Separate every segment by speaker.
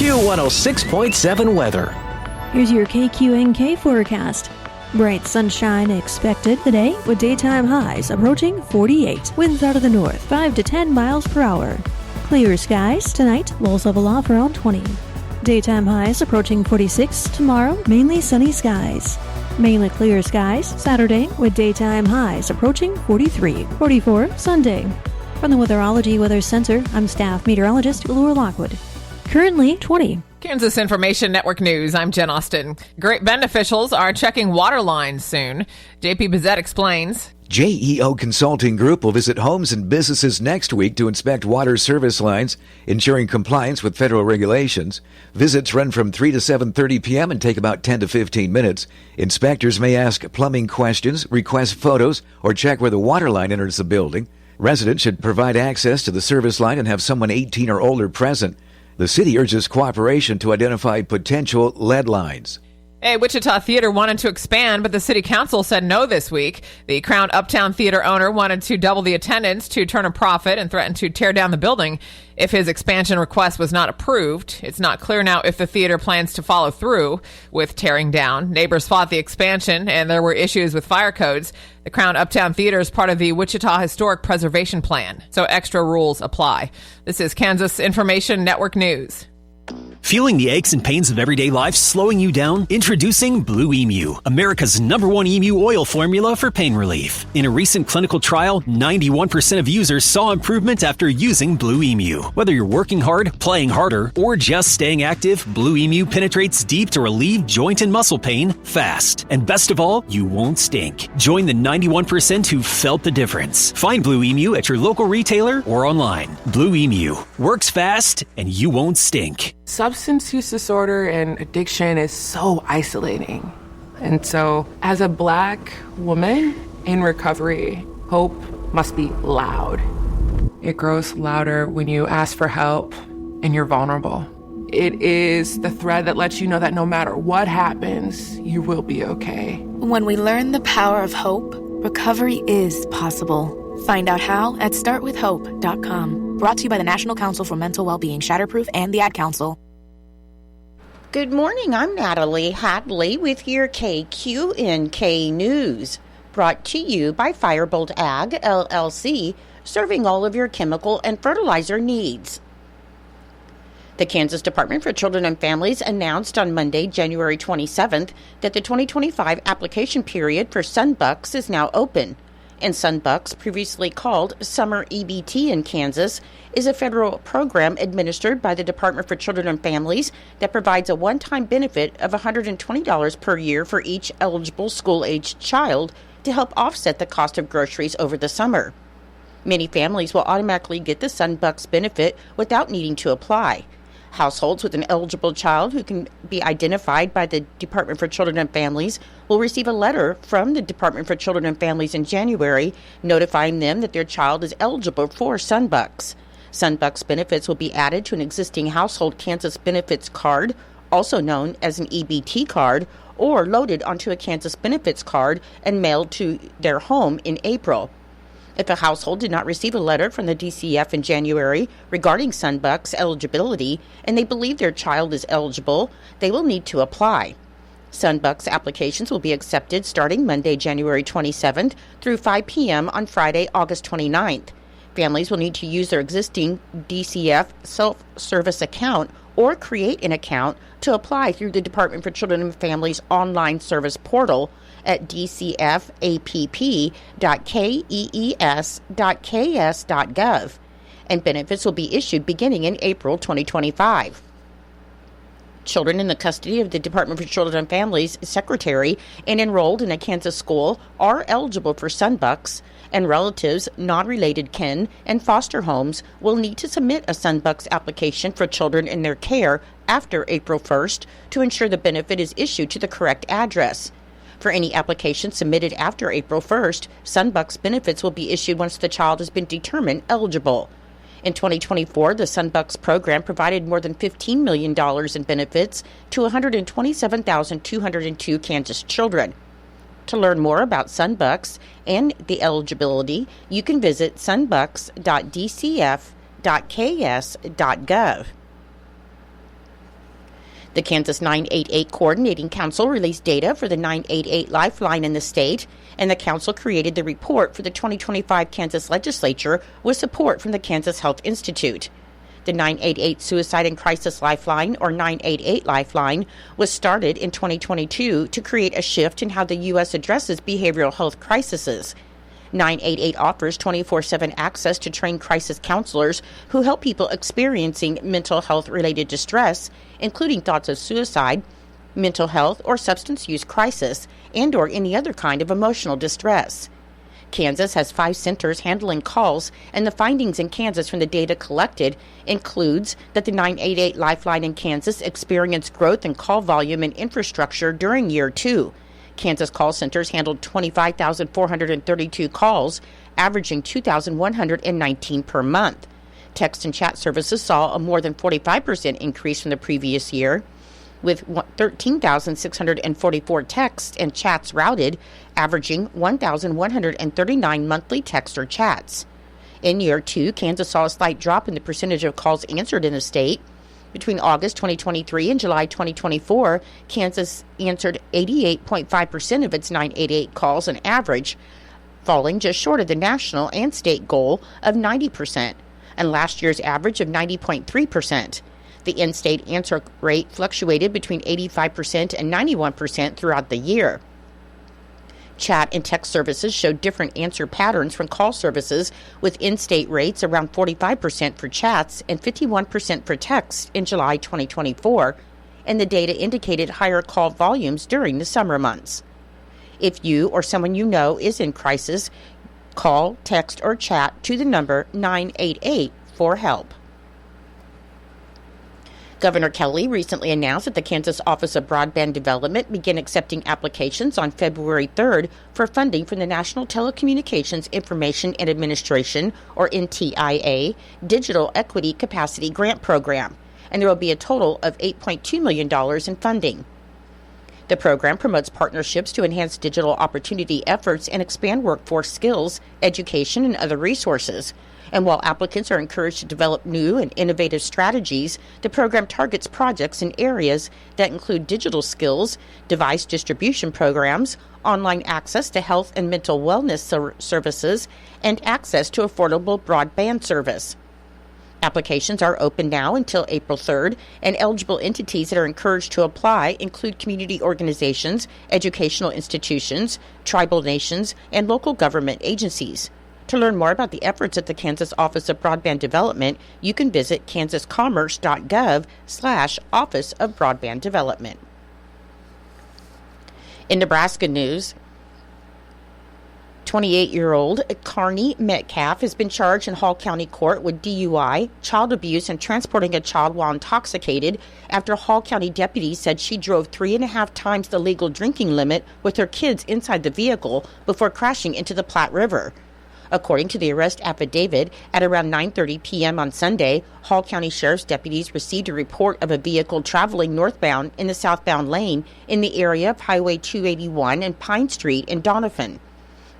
Speaker 1: Q106.7 weather.
Speaker 2: Here's your KQNK forecast. Bright sunshine expected today with daytime highs approaching 48. Winds out of the north 5 to 10 miles per hour. Clear skies tonight, lows level off around 20. Daytime highs approaching 46 tomorrow, mainly sunny skies. Mainly clear skies Saturday with daytime highs approaching 43. 44 Sunday. From the Weatherology Weather Center, I'm staff meteorologist Laura Lockwood. Currently 20.
Speaker 3: Kansas Information Network News, I'm Jen Austin. Great Bend officials are checking water lines soon. JP Bizette explains.
Speaker 4: JEO Consulting Group will visit homes and businesses next week to inspect water service lines, ensuring compliance with federal regulations. Visits run from 3 to 7:30 p.m. and take about 10 to 15 minutes. Inspectors may ask plumbing questions, request photos, or check where the water line enters the building. Residents should provide access to the service line and have someone 18 or older present. The city urges cooperation to identify potential lead lines.
Speaker 3: A Wichita theater wanted to expand, but the city council said no this week. The Crown Uptown Theater owner wanted to double the attendance to turn a profit and threatened to tear down the building if his expansion request was not approved. It's not clear now if the theater plans to follow through with tearing down. Neighbors fought the expansion, and there were issues with fire codes. The Crown Uptown Theater is part of the Wichita Historic Preservation Plan, so extra rules apply. This is Kansas Information Network News.
Speaker 5: Feeling the aches and pains of everyday life slowing you down? Introducing Blue Emu, America's #1 emu oil formula for pain relief. In a recent clinical trial, 91% of users saw improvement after using Blue Emu. Whether you're working hard, playing harder, or just staying active, Blue Emu penetrates deep to relieve joint and muscle pain fast. And best of all, you won't stink. Join the 91% who felt the difference. Find Blue Emu at your local retailer or online. Blue Emu works fast and you won't stink.
Speaker 6: Substance use disorder and addiction is so isolating. And so, as a Black woman in recovery, hope must be loud. It grows louder when you ask for help and you're vulnerable. It is the thread that lets you know that no matter what happens, you will be okay.
Speaker 7: When we learn the power of hope, recovery is possible. Find out how at startwithhope.com. Brought to you by the National Council for Mental Wellbeing, Shatterproof, and the Ad Council.
Speaker 8: Good morning, I'm Natalie Hadley with your KQNK News. Brought to you by Firebolt Ag, LLC, serving all of your chemical and fertilizer needs. The Kansas Department for Children and Families announced on Monday, January 27th, that the 2025 application period for Sunbucks is now open. And Sunbucks, previously called Summer EBT in Kansas, is a federal program administered by the Department for Children and Families that provides a one-time benefit of $120 per year for each eligible school-aged child to help offset the cost of groceries over the summer. Many families will automatically get the Sunbucks benefit without needing to apply. Households with an eligible child who can be identified by the Department for Children and Families will receive a letter from the Department for Children and Families in January notifying them that their child is eligible for Sunbucks. Sunbucks benefits will be added to an existing household Kansas benefits card, also known as an EBT card, or loaded onto a Kansas benefits card and mailed to their home in April. If a household did not receive a letter from the DCF in January regarding Sunbucks eligibility and they believe their child is eligible, they will need to apply. Sunbucks applications will be accepted starting Monday, January 27th through 5 p.m. on Friday, August 29th. Families will need to use their existing DCF self-service account or create an account to apply through the Department for Children and Families online service portal at dcfapp.kees.ks.gov, and benefits will be issued beginning in April 2025. Children in the custody of the Department for Children and Families Secretary and enrolled in a Kansas school are eligible for Sunbucks, and relatives, non-related kin, and foster homes will need to submit a Sunbucks application for children in their care after April 1st to ensure the benefit is issued to the correct address. For any application submitted after April 1st, Sunbucks benefits will be issued once the child has been determined eligible. In 2024, the Sunbucks program provided more than $15 million in benefits to 127,202 Kansas children. To learn more about Sunbucks and the eligibility, you can visit sunbucks.dcf.ks.gov. The Kansas 988 Coordinating Council released data for the 988 Lifeline in the state, and the council created the report for the 2025 Kansas legislature with support from the Kansas Health Institute. The 988 Suicide and Crisis Lifeline, or 988 Lifeline, was started in 2022 to create a shift in how the U.S. addresses behavioral health crises. 988 offers 24/7 access to trained crisis counselors who help people experiencing mental health-related distress, including thoughts of suicide, mental health or substance use crisis, and or any other kind of emotional distress. Kansas has 5 centers handling calls, and the findings in Kansas from the data collected includes that the 988 Lifeline in Kansas experienced growth in call volume and infrastructure during year 2. Kansas call centers handled 25,432 calls, averaging 2,119 per month. Text and chat services saw a more than 45% increase from the previous year, with 13,644 texts and chats routed, averaging 1,139 monthly text or chats. In year 2, Kansas saw a slight drop in the percentage of calls answered in the state. Between August 2023 and July 2024, Kansas answered 88.5% of its 988 calls on average, falling just short of the national and state goal of 90%, and last year's average of 90.3%. The in-state answer rate fluctuated between 85% and 91% throughout the year. Chat and text services showed different answer patterns from call services, with in-state rates around 45% for chats and 51% for texts in July 2024, and the data indicated higher call volumes during the summer months. If you or someone you know is in crisis, call, text, or chat to the number 988 for help. Governor Kelly recently announced that the Kansas Office of Broadband Development began accepting applications on February 3rd for funding from the National Telecommunications Information and Administration, or NTIA, Digital Equity Capacity Grant Program, and there will be a total of $8.2 million in funding. The program promotes partnerships to enhance digital opportunity efforts and expand workforce skills, education, and other resources. And while applicants are encouraged to develop new and innovative strategies, the program targets projects in areas that include digital skills, device distribution programs, online access to health and mental wellness services, and access to affordable broadband service. Applications are open now until April 3rd, and eligible entities that are encouraged to apply include community organizations, educational institutions, tribal nations, and local government agencies. To learn more about the efforts at the Kansas Office of Broadband Development, you can visit kansascommerce.gov/Office of Broadband Development. In Nebraska news, 28-year-old Carney Metcalf has been charged in Hall County Court with DUI, child abuse, and transporting a child while intoxicated after Hall County deputies said she drove 3.5 times the legal drinking limit with her kids inside the vehicle before crashing into the Platte River. According to the arrest affidavit, at around 9:30 p.m. on Sunday, Hall County Sheriff's deputies received a report of a vehicle traveling northbound in the southbound lane in the area of Highway 281 and Pine Street in Doniphan.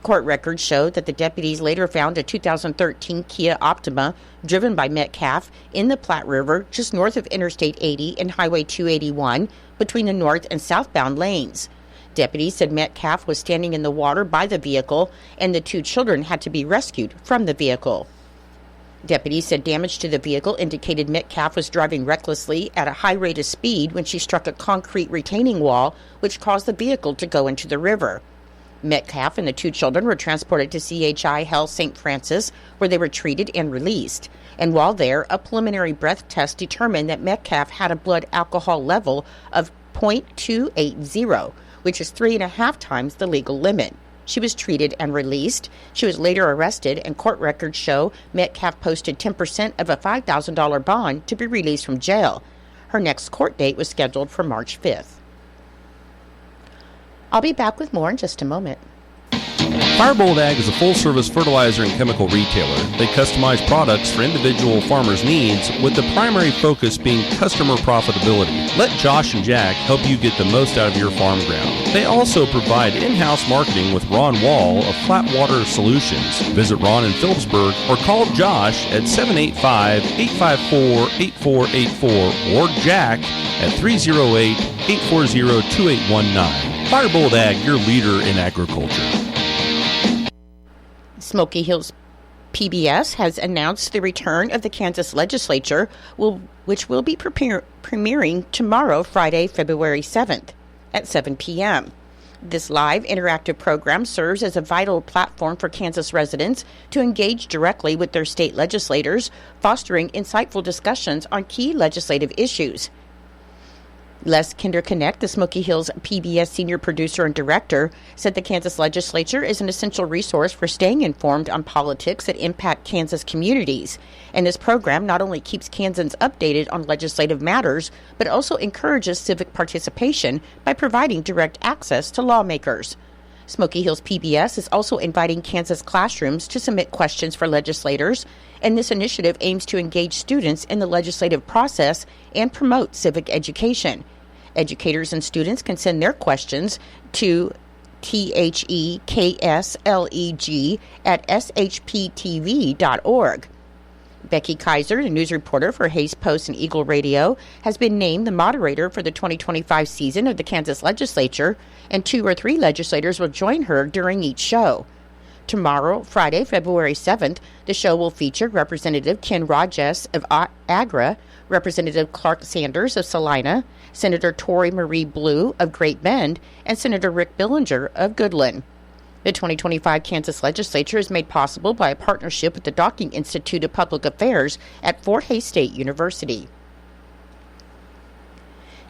Speaker 8: Court records show that the deputies later found a 2013 Kia Optima driven by Metcalf in the Platte River just north of Interstate 80 and Highway 281 between the north and southbound lanes. Deputies said Metcalf was standing in the water by the vehicle, and the 2 children had to be rescued from the vehicle. Deputies said damage to the vehicle indicated Metcalf was driving recklessly at a high rate of speed when she struck a concrete retaining wall, which caused the vehicle to go into the river. Metcalf and the 2 children were transported to CHI Health St. Francis, where they were treated and released. And while there, a preliminary breath test determined that Metcalf had a blood alcohol level of 0.280, which is 3.5 times the legal limit. She was treated and released. She was later arrested, and court records show Metcalf posted 10% of a $5,000 bond to be released from jail. Her next court date was scheduled for March 5th. I'll be back with more in just a moment.
Speaker 1: Firebolt Ag is a full-service fertilizer and chemical retailer. They customize products for individual farmers' needs, with the primary focus being customer profitability. Let Josh and Jack help you get the most out of your farm ground. They also provide in-house marketing with Ron Wall of Flatwater Solutions. Visit Ron in Phillipsburg or call Josh at 785-854-8484 or Jack at 308-840-2819. Firebolt Ag, your leader in agriculture.
Speaker 8: Smoky Hills PBS has announced the return of the Kansas legislature, which will be premiering tomorrow, Friday, February 7th at 7 p.m. This live interactive program serves as a vital platform for Kansas residents to engage directly with their state legislators, fostering insightful discussions on key legislative issues. Les Kinderknecht, the Smoky Hills PBS senior producer and director, said the Kansas legislature is an essential resource for staying informed on politics that impact Kansas communities. And this program not only keeps Kansans updated on legislative matters, but also encourages civic participation by providing direct access to lawmakers. Smoky Hills PBS is also inviting Kansas classrooms to submit questions for legislators, and this initiative aims to engage students in the legislative process and promote civic education. Educators and students can send their questions to theksleg@shptv.org. Becky Kaiser, the news reporter for Hays Post and Eagle Radio, has been named the moderator for the 2025 season of the Kansas legislature, and 2 or 3 legislators will join her during each show. Tomorrow, Friday, February 7th, the show will feature Representative Ken Rajes of Agra, Representative Clark Sanders of Salina, Senator Tori Marie Blue of Great Bend, and Senator Rick Billinger of Goodland. The 2025 Kansas legislature is made possible by a partnership with the Docking Institute of Public Affairs at Fort Hays State University.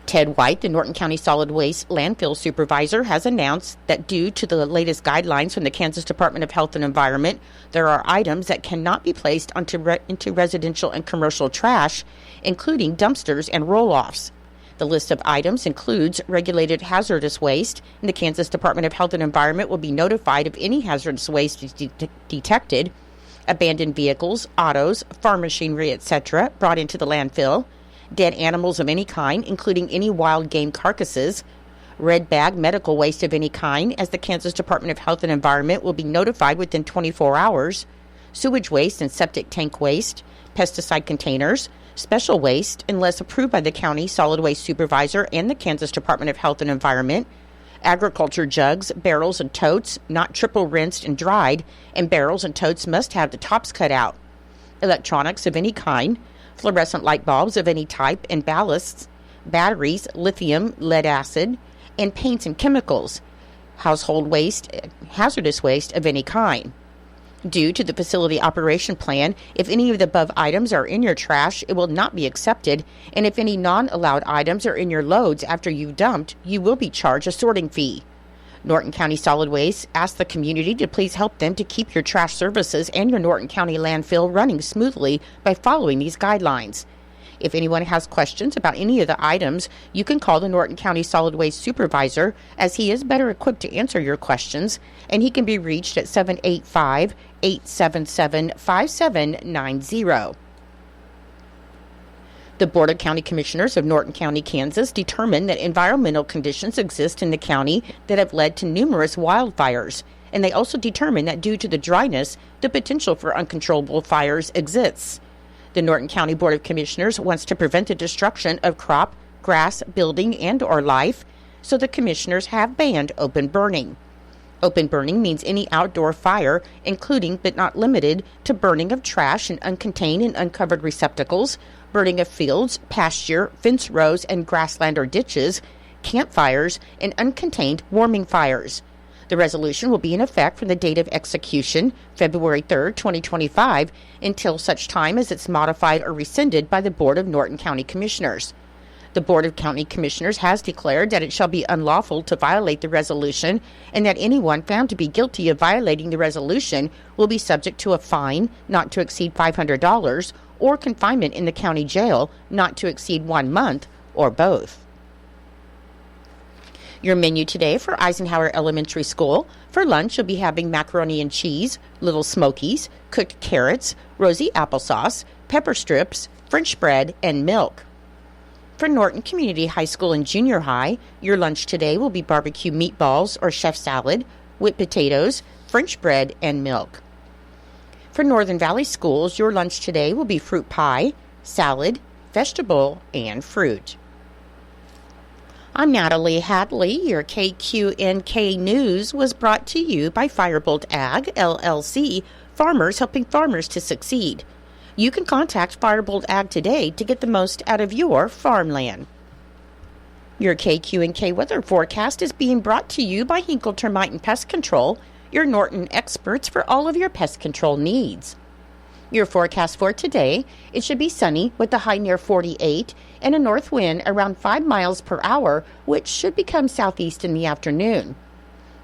Speaker 8: Ted White, the Norton County Solid Waste Landfill Supervisor, has announced that due to the latest guidelines from the Kansas Department of Health and Environment, there are items that cannot be placed into residential and commercial trash, including dumpsters and roll-offs. The list of items includes regulated hazardous waste, and the Kansas Department of Health and Environment will be notified if any hazardous waste is detected, abandoned vehicles, autos, farm machinery, etc., brought into the landfill, dead animals of any kind, including any wild game carcasses, red bag medical waste of any kind, as the Kansas Department of Health and Environment will be notified within 24 hours, sewage waste and septic tank waste, pesticide containers, special waste, unless approved by the county solid waste supervisor and the Kansas Department of Health and Environment, agriculture jugs, barrels, and totes, not triple rinsed and dried, and barrels and totes must have the tops cut out, electronics of any kind, fluorescent light bulbs of any type and ballasts, batteries, lithium, lead acid, and paints and chemicals, household waste, hazardous waste of any kind. Due to the facility operation plan, if any of the above items are in your trash, it will not be accepted, and if any non-allowed items are in your loads after you've dumped, you will be charged a sorting fee. Norton County Solid Waste asks the community to please help them to keep your trash services and your Norton County landfill running smoothly by following these guidelines. If anyone has questions about any of the items, you can call the Norton County Solid Waste Supervisor, as he is better equipped to answer your questions, and he can be reached at 785-877-5790. The Board of County Commissioners of Norton County, Kansas, determined that environmental conditions exist in the county that have led to numerous wildfires, and they also determined that due to the dryness, the potential for uncontrollable fires exists. The Norton County Board of Commissioners wants to prevent the destruction of crop, grass, building, and/or life, so the commissioners have banned open burning. Open burning means any outdoor fire, including but not limited to burning of trash in uncontained and uncovered receptacles, burning of fields, pasture, fence rows, and grassland or ditches, campfires, and uncontained warming fires. The resolution will be in effect from the date of execution, February 3, 2025, until such time as it's modified or rescinded by the Board of Norton County Commissioners. The Board of County Commissioners has declared that it shall be unlawful to violate the resolution, and that anyone found to be guilty of violating the resolution will be subject to a fine not to exceed $500 or confinement in the county jail not to exceed 1 month, or both. Your menu today for Eisenhower Elementary School. For lunch, you'll be having macaroni and cheese, little smokies, cooked carrots, rosy applesauce, pepper strips, French bread, and milk. For Norton Community High School and Junior High, your lunch today will be barbecue meatballs or chef salad, whipped potatoes, French bread, and milk. For Northern Valley Schools, your lunch today will be fruit pie, salad, vegetable, and fruit. I'm Natalie Hadley. Your KQNK News was brought to you by Firebolt Ag, LLC, farmers helping farmers to succeed. You can contact Firebolt Ag today to get the most out of your farmland. Your KQNK weather forecast is being brought to you by Hinkle Termite and Pest Control, your Norton experts for all of your pest control needs. Your forecast for today, it should be sunny with a high near 48 and a north wind around 5 miles per hour, which should become southeast in the afternoon.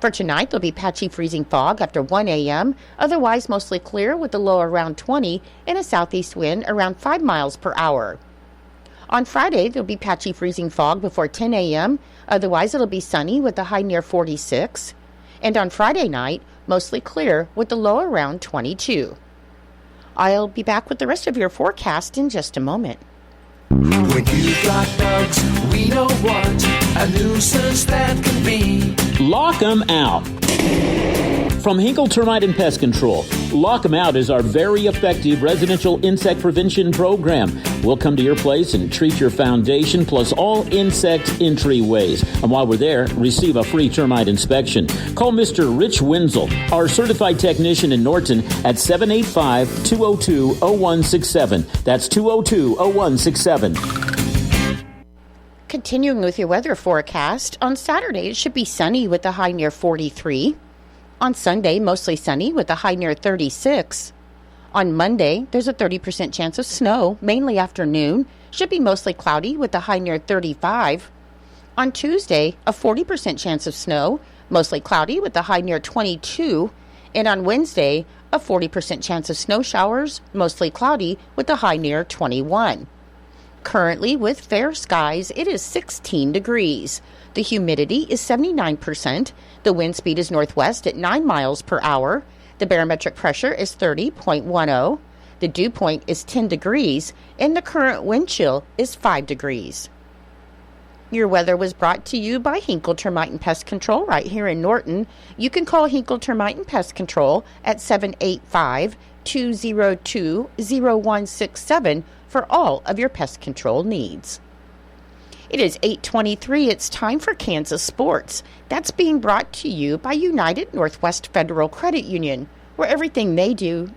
Speaker 8: For tonight, there'll be patchy freezing fog after 1 a.m., otherwise mostly clear with a low around 20 and a southeast wind around 5 miles per hour. On Friday, there'll be patchy freezing fog before 10 a.m., otherwise it'll be sunny with a high near 46. And on Friday night, mostly clear with a low around 22. I'll be back with the rest of your forecast in just a moment.
Speaker 9: When you've got bugs, we don't want a nuisance that can be.
Speaker 10: Lock 'em out. From Hinkle Termite and Pest Control, Lock 'em Out is our very effective residential insect prevention program. We'll come to your place and treat your foundation plus all insect entryways. And while we're there, receive a free termite inspection. Call Mr. Rich Wenzel, our certified technician in Norton, at 785-202-0167. That's 202-0167.
Speaker 8: Continuing with your weather forecast, on Saturday it should be sunny with a high near 43. On Sunday, mostly sunny with a high near 36. On Monday, there's a 30% chance of snow, mainly afternoon. Should be mostly cloudy with a high near 35. On Tuesday, a 40% chance of snow, mostly cloudy with a high near 22. And on Wednesday, a 40% chance of snow showers, mostly cloudy with a high near 21. Currently, with fair skies, it is 16 degrees. The humidity is 79%. The wind speed is northwest at 9 miles per hour. The barometric pressure is 30.10. The dew point is 10 degrees, and the current wind chill is 5 degrees. Your weather was brought to you by Hinkle Termite and Pest Control right here in Norton. You can call Hinkle Termite and Pest Control at 785-202-0167 for all of your pest control needs. It is 8:23. It's time for Kansas Sports. That's being brought to you by United Northwest Federal Credit Union, where everything they do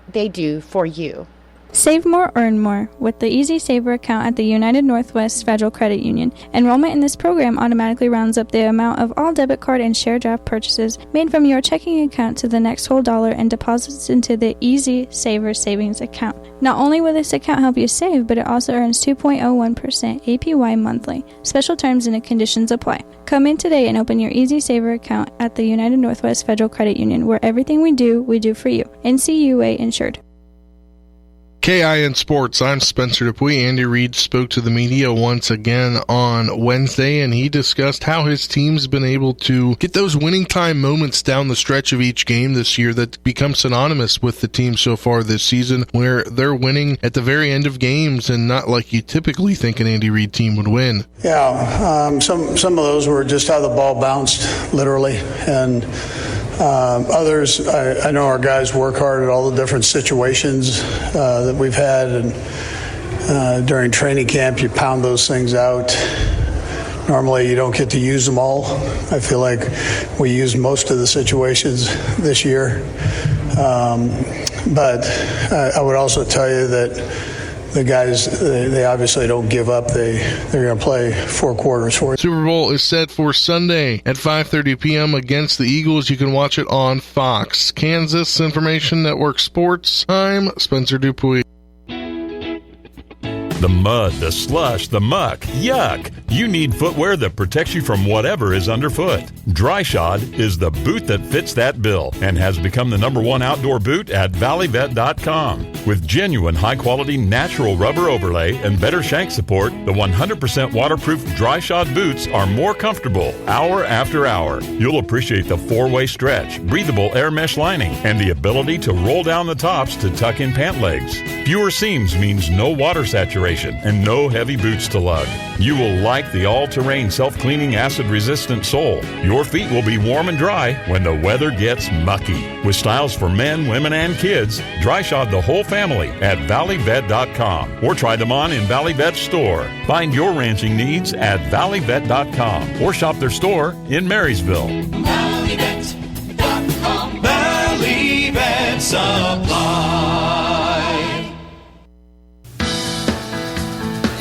Speaker 8: for you.
Speaker 11: Save more, earn more with the Easy Saver account at the United Northwest Federal Credit Union. Enrollment in this program automatically rounds up the amount of all debit card and share draft purchases made from your checking account to the next whole dollar and deposits into the Easy Saver savings account. Not only will this account help you save, but it also earns 2.01% APY monthly. Special terms and conditions apply. Come in today and open your Easy Saver account at the United Northwest Federal Credit Union, where everything we do for you. NCUA insured.
Speaker 12: KIN Sports, I'm Spencer Dupuis. Andy Reid spoke to the media once again on Wednesday, and he discussed how his team's been able to get those winning time moments down the stretch of each game this year that become synonymous with the team so far this season, where they're winning at the very end of games and not like you typically think an Andy Reid team would win.
Speaker 13: Yeah, some of those were just how the ball bounced, literally, and others, I know our guys work hard at all the different situations that we've had, and during training camp you pound those things out. Normally you don't get to use them all. I feel like we used most of the situations this year, but I would also tell you that the guys, they obviously don't give up. They're going to play 4 quarters for it.
Speaker 12: Super Bowl is set for Sunday at 5:30 p.m. against the Eagles. You can watch it on Fox. Kansas Information Network Sports. I'm Spencer Dupuis.
Speaker 14: The mud, the slush, the muck, yuck. You need footwear that protects you from whatever is underfoot. Dryshod is the boot that fits that bill and has become the #1 outdoor boot at valleyvet.com. With genuine high-quality natural rubber overlay and better shank support, the 100% waterproof Dryshod boots are more comfortable hour after hour. You'll appreciate the 4-way stretch, breathable air mesh lining, and the ability to roll down the tops to tuck in pant legs. Fewer seams means no water saturation and no heavy boots to lug. You will like the all-terrain self-cleaning acid-resistant sole. Your feet will be warm and dry when the weather gets mucky. With styles for men, women, and kids, Dryshod the whole family at valleyvet.com or try them on in Valley Vet's store. Find your ranching needs at valleyvet.com or shop their store in Marysville.
Speaker 9: valleyvet.com. Valley Vet Supply.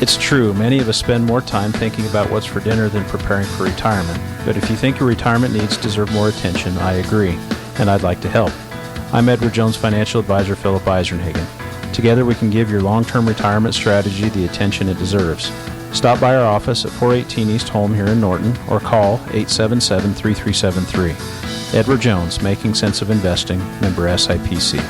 Speaker 15: It's true, many of us spend more time thinking about what's for dinner than preparing for retirement. But if you think your retirement needs deserve more attention, I agree, and I'd like to help. I'm Edward Jones Financial Advisor Philip Eisenhagen. Together we can give your long-term retirement strategy the attention it deserves. Stop by our office at 418 East Holm here in Norton or call 877-3373. Edward Jones, Making Sense of Investing, member SIPC.